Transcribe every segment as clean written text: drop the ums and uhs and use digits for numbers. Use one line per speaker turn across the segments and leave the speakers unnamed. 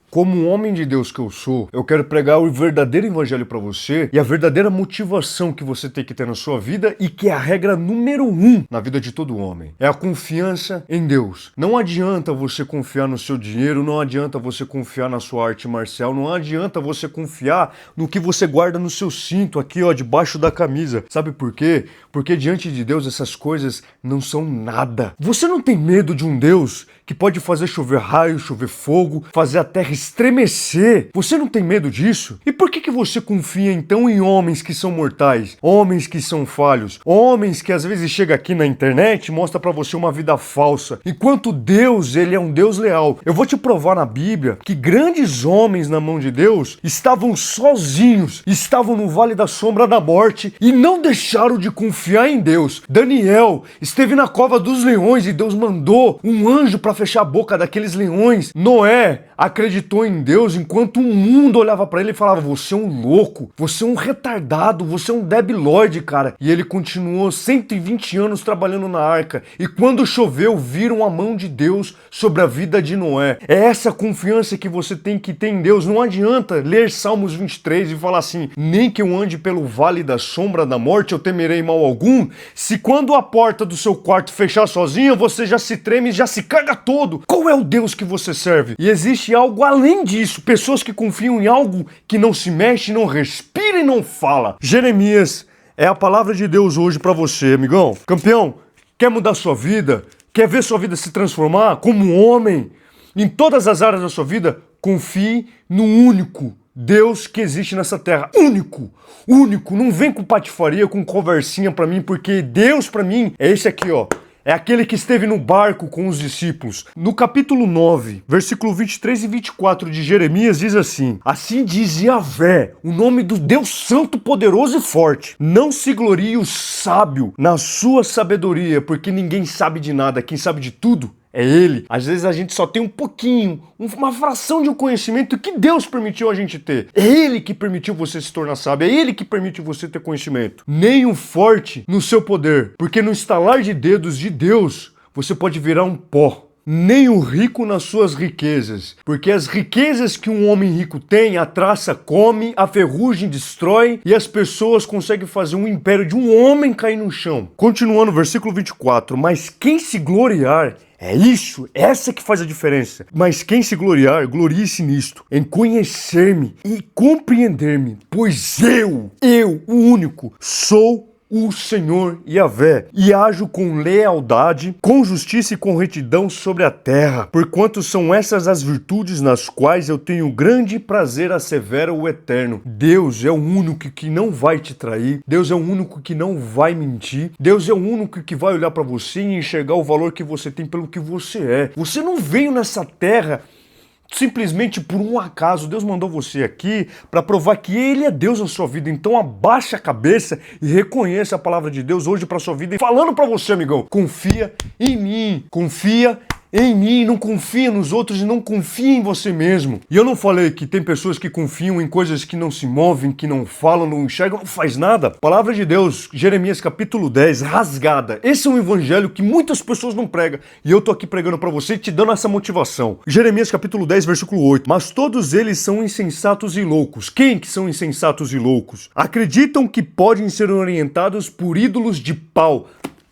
Como um homem de Deus que eu sou, eu quero pregar o verdadeiro evangelho para você e a verdadeira motivação que você tem que ter na sua vida e que é a regra número 1 na vida de todo homem. É a confiança em Deus. Não adianta você confiar no seu dinheiro, não adianta você confiar na sua arte marcial, não adianta você confiar no que você guarda no seu cinto aqui, ó, debaixo da camisa. Sabe por quê? Porque diante de Deus essas coisas não são nada. Você não tem medo de um Deus que pode fazer chover raio, chover fogo, fazer a terra estremecer? Você não tem medo disso? E por que você confia então em homens que são mortais, homens que são falhos, homens que às vezes chega aqui na internet e mostra pra você uma vida falsa, enquanto Deus, ele é um Deus leal? Eu vou te provar na Bíblia que grandes homens na mão de Deus estavam sozinhos, estavam no vale da sombra da morte e não deixaram de confiar em Deus. Daniel esteve na cova dos leões e Deus mandou um anjo para fechar a boca daqueles leões. Noé acreditou em Deus enquanto o mundo olhava para ele e falava: você é um louco, você é um retardado, você é um debilóide, cara. E ele continuou 120 anos trabalhando na arca. E quando choveu, viram a mão de Deus sobre a vida de Noé. É essa confiança que você tem que ter em Deus. Não adianta ler Salmos 23 e falar assim: nem que eu ande pelo vale da sombra da morte, eu temerei mal algum. Se quando a porta do seu quarto fechar sozinha, você já se treme e já se caga todo. Qual é o Deus que você serve? E existe algo além disso. Pessoas que confiam em algo que não se mexe, não respira e não fala. Jeremias é a palavra de Deus hoje pra você, amigão. Campeão, quer mudar sua vida? Quer ver sua vida se transformar como homem? Em todas as áreas da sua vida, confie no único Deus que existe nessa terra. Único. Único. Não vem com patifaria, com conversinha pra mim, porque Deus pra mim é esse aqui, ó. É aquele que esteve no barco com os discípulos. No capítulo 9, versículo 23 e 24 de Jeremias diz assim: assim diz Yahvé, o nome do Deus santo, poderoso e forte. Não se glorie o sábio na sua sabedoria, porque ninguém sabe de nada. Quem sabe de tudo é Ele. Às vezes a gente só tem um pouquinho, uma fração de um conhecimento que Deus permitiu a gente ter. É Ele que permitiu você se tornar sábio, é Ele que permite você ter conhecimento. Nem o forte no seu poder, porque no estalar de dedos de Deus, você pode virar um pó. Nem o rico nas suas riquezas, porque as riquezas que um homem rico tem, a traça come, a ferrugem destrói e as pessoas conseguem fazer um império de um homem cair no chão. Continuando, versículo 24, mas quem se gloriar, é isso, essa que faz a diferença. Mas quem se gloriar, glorie-se nisto, em conhecer-me e compreender-me, pois eu, o único, sou o Senhor Yahvé, e ajo com lealdade, com justiça e com retidão sobre a terra, porquanto são essas as virtudes nas quais eu tenho grande prazer, assevera o Eterno. Deus é o único que não vai te trair, Deus é o único que não vai mentir, Deus é o único que vai olhar para você e enxergar o valor que você tem pelo que você é. Você não veio nessa terra simplesmente por um acaso. Deus mandou você aqui para provar que Ele é Deus na sua vida. Então abaixa a cabeça e reconheça a palavra de Deus hoje para sua vida. E falando para você, amigão, confia em mim, confia em mim, não confia nos outros e não confia em você mesmo. E eu não falei que tem pessoas que confiam em coisas que não se movem, que não falam, não enxergam, não faz nada. Palavra de Deus, Jeremias capítulo 10, rasgada. Esse é um evangelho que muitas pessoas não pregam. E eu tô aqui pregando pra você e te dando essa motivação. Jeremias capítulo 10, versículo 8. Mas todos eles são insensatos e loucos. Quem que são insensatos e loucos? Acreditam que podem ser orientados por ídolos de pau.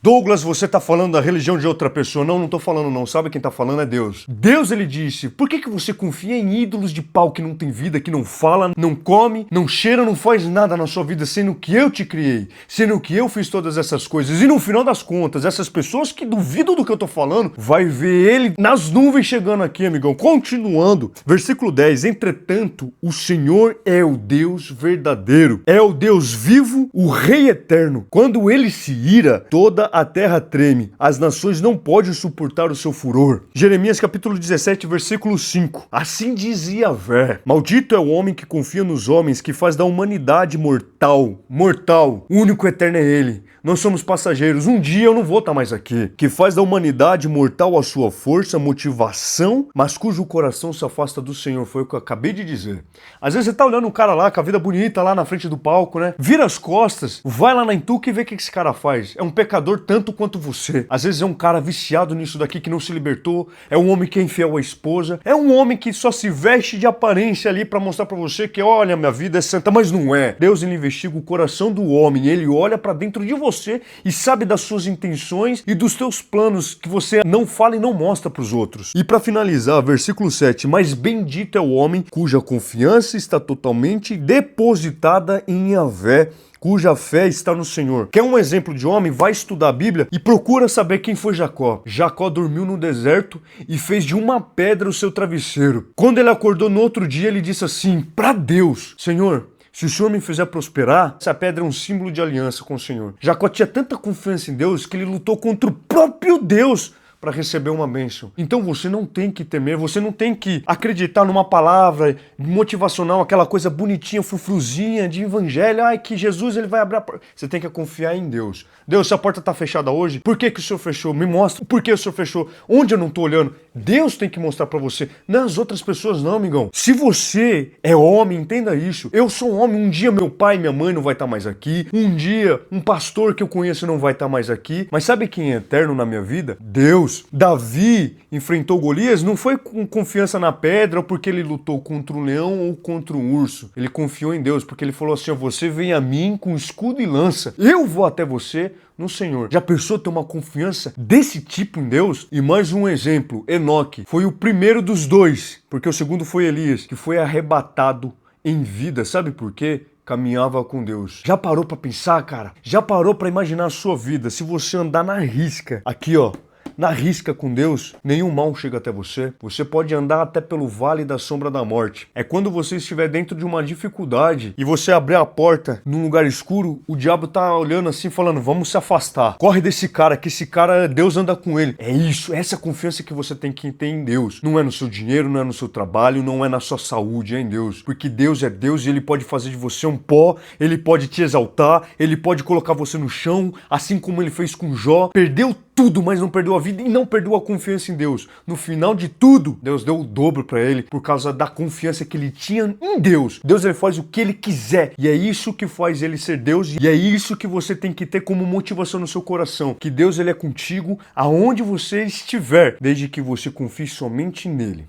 Douglas, você tá falando da religião de outra pessoa. Não, não tô falando não. Sabe quem tá falando é Deus. Deus, ele disse: por que você confia em ídolos de pau que não tem vida, que não fala, não come, não cheira, não faz nada na sua vida, sendo que eu te criei, sendo que eu fiz todas essas coisas? E no final das contas, essas pessoas que duvidam do que eu tô falando, vai ver ele nas nuvens chegando aqui, amigão. Continuando, versículo 10. Entretanto, o Senhor é o Deus verdadeiro, é o Deus vivo, o Rei eterno. Quando ele se ira, toda a terra treme, as nações não podem suportar o seu furor. Jeremias capítulo 17, versículo 5. Assim dizia Yahvé: maldito é o homem que confia nos homens, que faz da humanidade mortal. Mortal. O único eterno é ele. Nós somos passageiros. Um dia eu não vou estar mais aqui. Que faz da humanidade mortal a sua força, motivação, mas cujo coração se afasta do Senhor. Foi o que eu acabei de dizer. Às vezes você tá olhando um cara lá com a vida bonita lá na frente do palco, né? Vira as costas, vai lá na Intuca e vê o que esse cara faz. É um pecador tanto quanto você. Às vezes é um cara viciado nisso daqui que não se libertou. É um homem que é infiel à esposa. É um homem que só se veste de aparência ali pra mostrar pra você que, olha, minha vida é santa, mas não é. Deus, ele investiga o coração do homem. Ele olha pra dentro de você e sabe das suas intenções e dos teus planos que você não fala e não mostra pros outros. E pra finalizar, versículo 7. Mas bendito é o homem cuja confiança está totalmente depositada em Yahvé, cuja fé está no Senhor. Quer um exemplo de homem? Vai estudar a Bíblia e procura saber quem foi Jacó. Jacó dormiu no deserto e fez de uma pedra o seu travesseiro. Quando ele acordou no outro dia, ele disse assim para Deus: Senhor, se o Senhor me fizer prosperar, essa pedra é um símbolo de aliança com o Senhor. Jacó tinha tanta confiança em Deus que ele lutou contra o próprio Deus para receber uma bênção. Então você não tem que temer, você não tem que acreditar numa palavra motivacional, aquela coisa bonitinha, frufruzinha de evangelho, que Jesus ele vai abrir a porta. Você tem que confiar em Deus. Deus, se a porta está fechada hoje, por que o Senhor fechou? Me mostra por que o Senhor fechou. Onde eu não estou olhando? Deus tem que mostrar para você, não as outras pessoas não, amigão. Se você é homem, entenda isso. Eu sou um homem, um dia meu pai e minha mãe não vai estar mais aqui, um dia um pastor que eu conheço não vai estar mais aqui, mas sabe quem é eterno na minha vida? Deus. Davi enfrentou Golias não foi com confiança na pedra ou porque ele lutou contra um leão ou contra um urso. Ele confiou em Deus porque ele falou assim: você vem a mim com escudo e lança, eu vou até você no Senhor. Já pensou ter uma confiança desse tipo em Deus? E mais um exemplo, Enoque foi o primeiro dos dois, porque o segundo foi Elias, que foi arrebatado em vida. Sabe por quê? Caminhava com Deus. Já parou pra pensar, cara? Já parou pra imaginar a sua vida? Se você andar na risca, aqui ó, na risca com Deus, nenhum mal chega até você. Você pode andar até pelo vale da sombra da morte. É quando você estiver dentro de uma dificuldade e você abrir a porta num lugar escuro, o diabo tá olhando assim, falando: vamos se afastar. Corre desse cara, que esse cara, Deus anda com ele. É isso, essa confiança que você tem que ter em Deus. Não é no seu dinheiro, não é no seu trabalho, não é na sua saúde, é em Deus. Porque Deus é Deus e Ele pode fazer de você um pó, Ele pode te exaltar, Ele pode colocar você no chão, assim como Ele fez com Jó. Perdeu tudo, mas não perdeu a vida e não perdeu a confiança em Deus. No final de tudo, Deus deu o dobro para ele por causa da confiança que ele tinha em Deus. Deus, ele faz o que ele quiser e é isso que faz ele ser Deus e é isso que você tem que ter como motivação no seu coração, que Deus, ele é contigo aonde você estiver, desde que você confie somente nele.